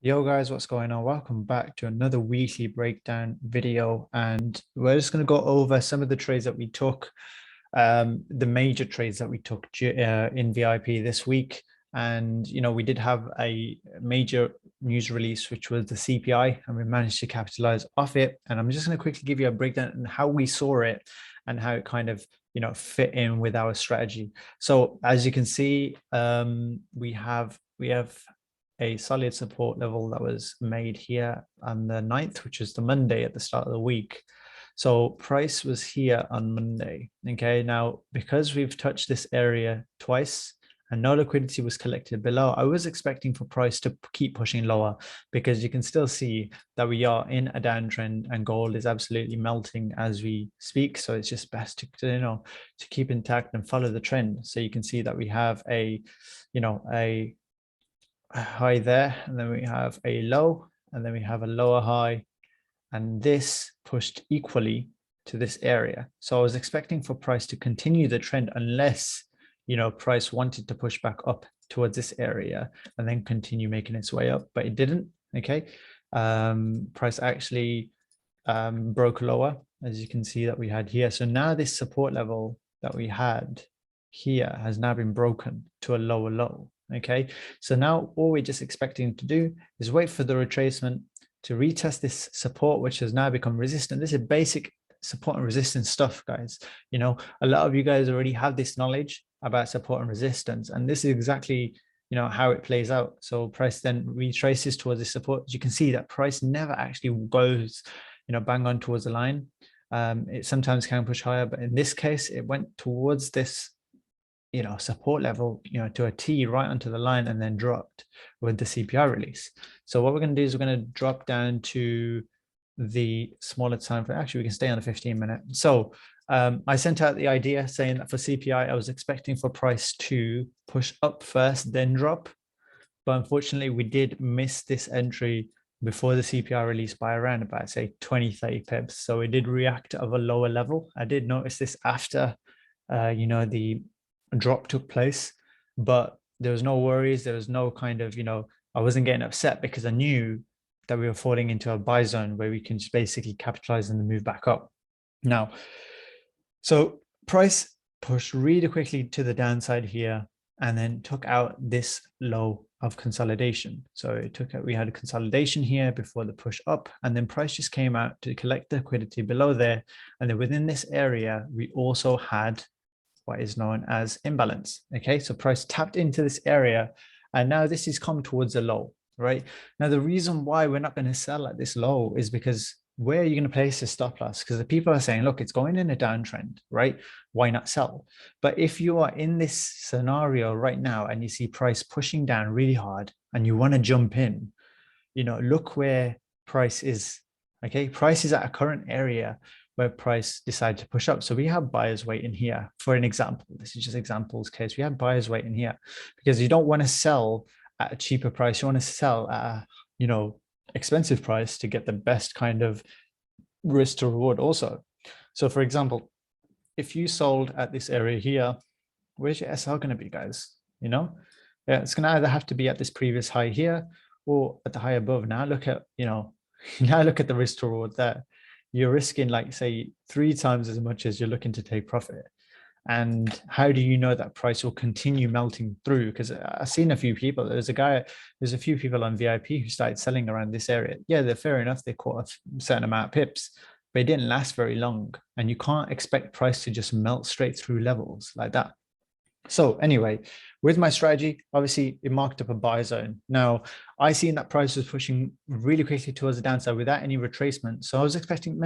Yo guys, what's going on? Welcome back to another weekly breakdown video, and we're just going to go over some of the trades that we took, the major trades that we took in VIP this week. And we did have a major news release, which was the CPI, and we managed to capitalize off it. And I'm just going to quickly give you a breakdown on how we saw it and how it kind of fit in with our strategy. So as you can see, we have a solid support level that was made here on the 9th, which is the Monday at the start of the week. So price was here on Monday. Okay, now because we've touched this area twice and no liquidity was collected below, I was expecting for price to keep pushing lower, because you can still see that we are in a downtrend and gold is absolutely melting as we speak. So it's just best to keep intact and follow the trend. So you can see that we have a high there, and then we have a low, and then we have a lower high, and this pushed equally to this area. So I was expecting for price to continue the trend unless price wanted to push back up towards this area and then continue making its way up, but it didn't. Okay, price actually broke lower, as you can see that we had here. So now this support level that we had here has now been broken to a lower low. Okay, so now all we're just expecting to do is wait for the retracement to retest this support, which has now become resistant. This is basic support and resistance stuff, guys. A lot of you guys already have this knowledge about support and resistance, and this is exactly how it plays out. So price then retraces towards this support. As you can see that price never actually goes bang on towards the line. It sometimes can push higher, but in this case it went towards this support level, to a T right onto the line, and then dropped with the CPI release. So what we're going to do is we're going to drop down to the smaller time frame. Actually, we can stay on the 15-minute. So I sent out the idea saying that for CPI, I was expecting for price to push up first, then drop. But unfortunately, we did miss this entry before the CPI release by around about, say, 20, 30 pips. So it did react of a lower level. I did notice this after, the drop took place, but there was no worries. There was no kind of, I wasn't getting upset, because I knew that we were falling into a buy zone where we can just basically capitalize and move back up. Now, so price pushed really quickly to the downside here and then took out this low of consolidation. So we had a consolidation here before the push up, and then price just came out to collect the liquidity below there. And then within this area, we also had what is known as imbalance. Okay, so price tapped into this area, and now this is come towards a low, right? Now, the reason why we're not going to sell at this low is because where are you going to place the stop loss? Because the people are saying, look, it's going in a downtrend, right? Why not sell? But if you are in this scenario right now and you see price pushing down really hard and you want to jump in, look where price is. Okay, price is at a current area where price decided to push up. So we have buyers waiting here. For an example, this is just examples case. We have buyers waiting here because you don't want to sell at a cheaper price. You want to sell at a, expensive price to get the best kind of risk to reward also. So for example, if you sold at this area here, where's your SL going to be, guys? Yeah, it's going to either have to be at this previous high here or at the high above. Now look at, now look at the risk to reward there. You're risking, like, say, 3 times as much as you're looking to take profit. And how do you know that price will continue melting through? Because I've seen a few people. There's a few people on VIP who started selling around this area. Yeah, they're fair enough. They caught a certain amount of pips, but it didn't last very long. And you can't expect price to just melt straight through levels like that. So anyway, with my strategy, obviously it marked up a buy zone. Now, I seen that price was pushing really quickly towards the downside without any retracement. So I was expecting,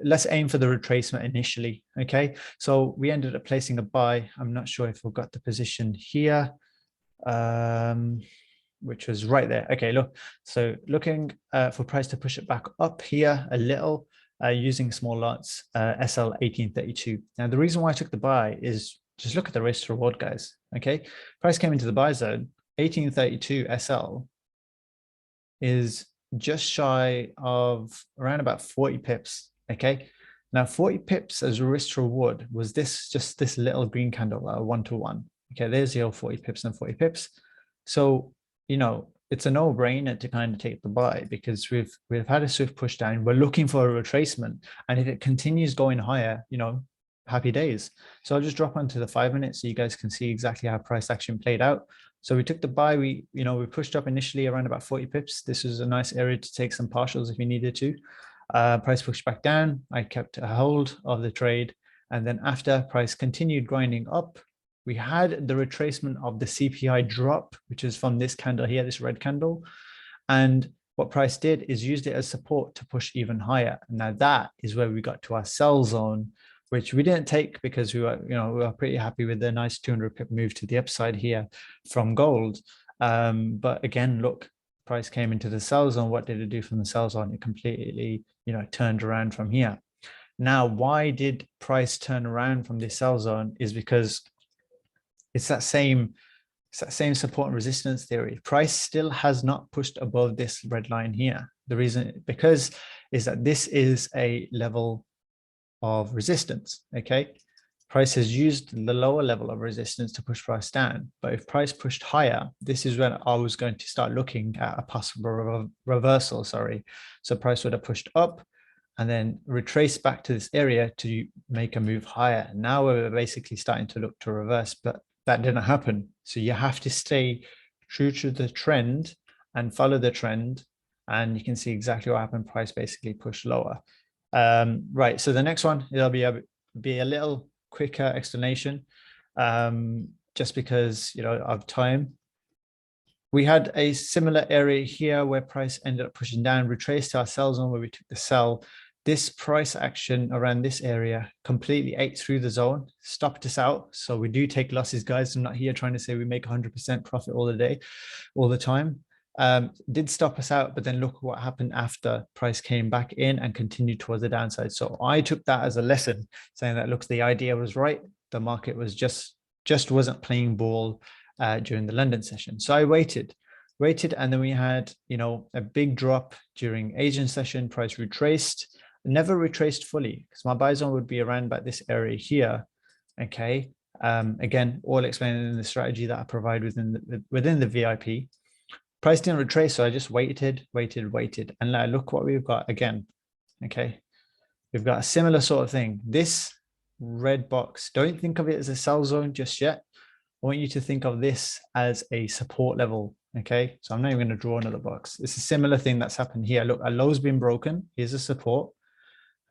let's aim for the retracement initially. Okay, so we ended up placing a buy. I'm not sure if we've got the position here, which was right there. Okay, look, so looking for price to push it back up here a little, using small lots, SL 1832. Now, the reason why I took the buy is just look at the risk to reward, guys. Okay, price came into the buy zone. 1832 SL is just shy of around about 40 pips. Okay, now 40 pips as risk to reward was just this little green candle, 1-to-1. Okay, there's your 40 pips and 40 pips. So it's a no-brainer to kind of take the buy because we've had a swift push down. We're looking for a retracement, and if it continues going higher, happy days. So I'll just drop onto the 5 minutes so you guys can see exactly how price action played out. So we took the buy. We pushed up initially around about 40 pips. This was a nice area to take some partials if you needed to. Price pushed back down. I kept a hold of the trade, and then after price continued grinding up, we had the retracement of the CPI drop, which is from this candle here, this red candle. And what price did is used it as support to push even higher. And now that is where we got to our sell zone, which we didn't take because we were pretty happy with the nice 200 pip move to the upside here from gold. But again, look, price came into the sell zone. What did it do from the sell zone? It completely, turned around from here. Now, why did price turn around from this sell zone is because it's that same support and resistance theory. Price still has not pushed above this red line here. The reason is that this is a level of resistance. Okay, price has used the lower level of resistance to push price down. But if price pushed higher, this is when I was going to start looking at a possible reversal. So price would have pushed up and then retrace back to this area to make a move higher. Now we're basically starting to look to reverse, but that didn't happen. So you have to stay true to the trend and follow the trend. And you can see exactly what happened. Price basically pushed lower. Right. So the next one, it'll be a little quicker explanation, just because, of time. We had a similar area here where price ended up pushing down, retraced to our sell zone where we took the sell. This price action around this area completely ate through the zone, stopped us out. So we do take losses, guys. I'm not here trying to say we make 100% profit all the time. Did stop us out, but then look what happened after price came back in and continued towards the downside. So I took that as a lesson, saying that, look, the idea was right. The market was just wasn't playing ball during the London session. So I waited, and then we had, a big drop during Asian session. Price retraced, never retraced fully because my buy zone would be around about this area here. Okay. Again, all explained in the strategy that I provide within the VIP. Price didn't retrace, so I just waited. And now look what we've got again. Okay. We've got a similar sort of thing. This red box, don't think of it as a sell zone just yet. I want you to think of this as a support level. Okay. So I'm not even going to draw another box. It's a similar thing that's happened here. Look, our low's been broken. Here's a support,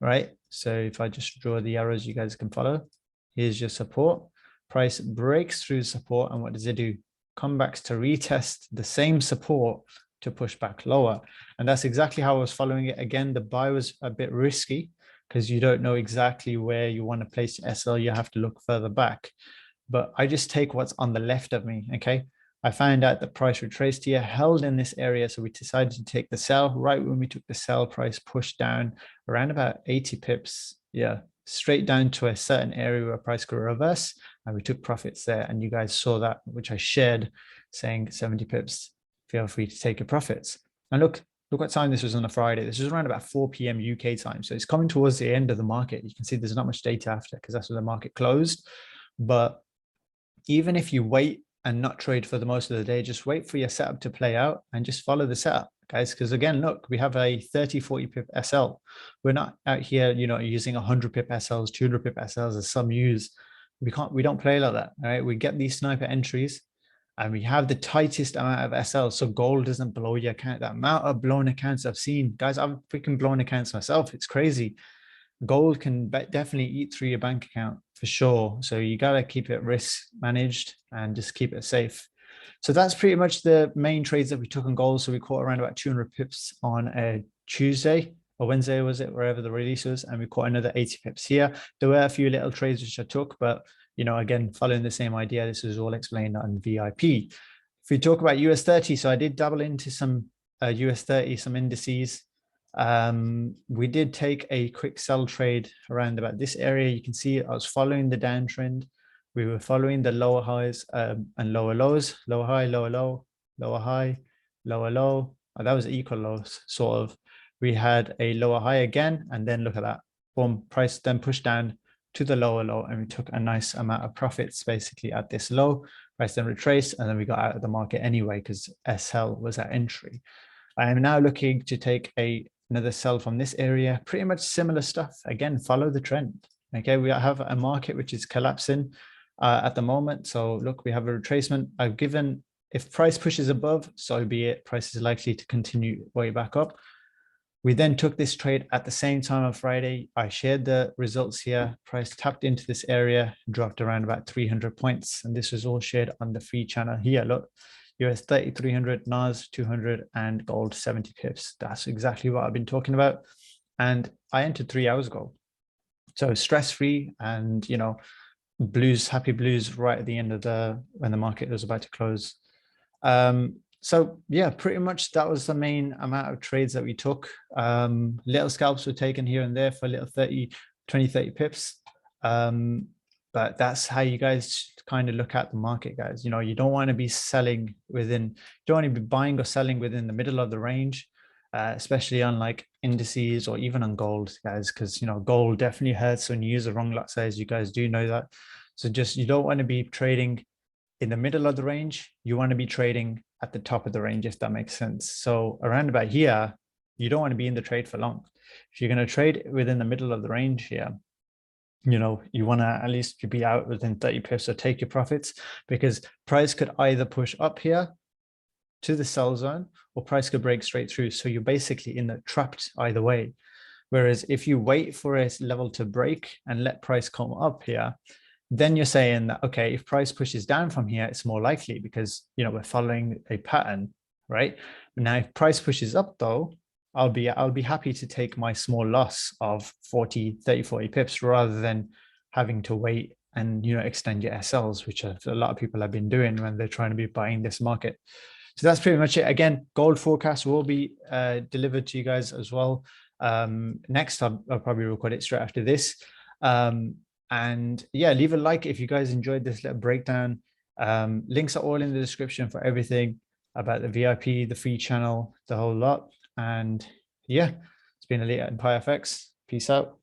right? So if I just draw the arrows, you guys can follow. Here's your support. Price breaks through support. And what does it do? Come back to retest the same support to push back lower. And that's exactly how I was following it. Again, the buy was a bit risky because you don't know exactly where you want to place your SL. You have to look further back. But I just take what's on the left of me, okay? I found out the price retraced here, held in this area. So we decided to take the sell. Right when we took the sell, price pushed down around about 80 pips. Yeah, straight down to a certain area where price could reverse. And we took profits there. And you guys saw that, which I shared, saying 70 pips, feel free to take your profits. And look what time this was on a Friday. This was around about 4 p.m. UK time. So it's coming towards the end of the market. You can see there's not much data after because that's where the market closed. But even if you wait and not trade for the most of the day, just wait for your setup to play out and just follow the setup, guys. Because again, look, we have a 30, 40 pip SL. We're not out here, using 100 pip SLs, 200 pip SLs as some use. We don't play like that, all right? We get these sniper entries and we have the tightest amount of SLs so gold doesn't blow your account. The amount of blown accounts I've seen, guys, I've freaking blown accounts myself. It's crazy. Gold can definitely eat through your bank account for sure. So you got to keep it risk managed and just keep it safe. So that's pretty much the main trades that we took on gold. So we caught around about 200 pips on a Tuesday or Wednesday, was it, wherever the release was. And we caught another 80 pips here. There were a few little trades which I took, but, again, following the same idea, this is all explained on VIP. If we talk about US 30, so I did dabble into some US 30, some indices. We did take a quick sell trade around about this area. You can see I was following the downtrend. We were following the lower highs and lower lows, lower high, lower low, lower high, lower low. Oh, that was equal lows, sort of. We had a lower high again, and then look at that. Boom, price then pushed down, to the lower low, and we took a nice amount of profits basically at this low. Price then retraced, and then we got out of the market anyway because SL was at entry. I am now looking to take another sell from this area. Pretty much similar stuff. Again, follow the trend. Okay, we have a market which is collapsing at the moment. So look, we have a retracement. I've given, if price pushes above, so be it. Price is likely to continue way back up. We then took this trade at the same time on Friday. I shared the results here. Price tapped into this area, dropped around about 300 points. And this was all shared on the free channel here. Look, US 30, 300, NAS 200, and gold 70 pips. That's exactly what I've been talking about. And I entered 3 hours ago. So stress-free and, you know, blues, happy blues right at the end of when the market was about to close. So yeah, pretty much that was the main amount of trades that we took. Little scalps were taken here and there for little 20, 30 pips. But that's how you guys kind of look at the market, guys. You know, you don't want to be selling within, you don't want to be buying or selling within the middle of the range, especially on like indices or even on gold, guys, because, you know, gold definitely hurts when you use the wrong lot size. You guys do know that. So just, you don't want to be trading in the middle of the range. You want to be trading at the top of the range, if that makes sense. So around about here, you don't want to be in the trade for long. If you're going to trade within the middle of the range here, you know, you want to at least be out within 30 pips or take your profits, because price could either push up here to the sell zone or price could break straight through. So you're basically in the trapped either way. Whereas if you wait for a level to break and let price come up here, then you're saying that, okay, if price pushes down from here, it's more likely because, you know, we're following a pattern, right? Now, if price pushes up though, I'll be happy to take my small loss of 40, 30, 40 pips rather than having to wait and, you know, extend your SLs, which a lot of people have been doing when they're trying to be buying this market. So that's pretty much it. Again, gold forecast will be delivered to you guys as well. Next, I'll probably record it straight after this. And yeah, leave a like if you guys enjoyed this little breakdown. Links are all in the description for everything about the VIP, the free channel, the whole lot. And yeah, it's been Elite at EEFX. Peace out.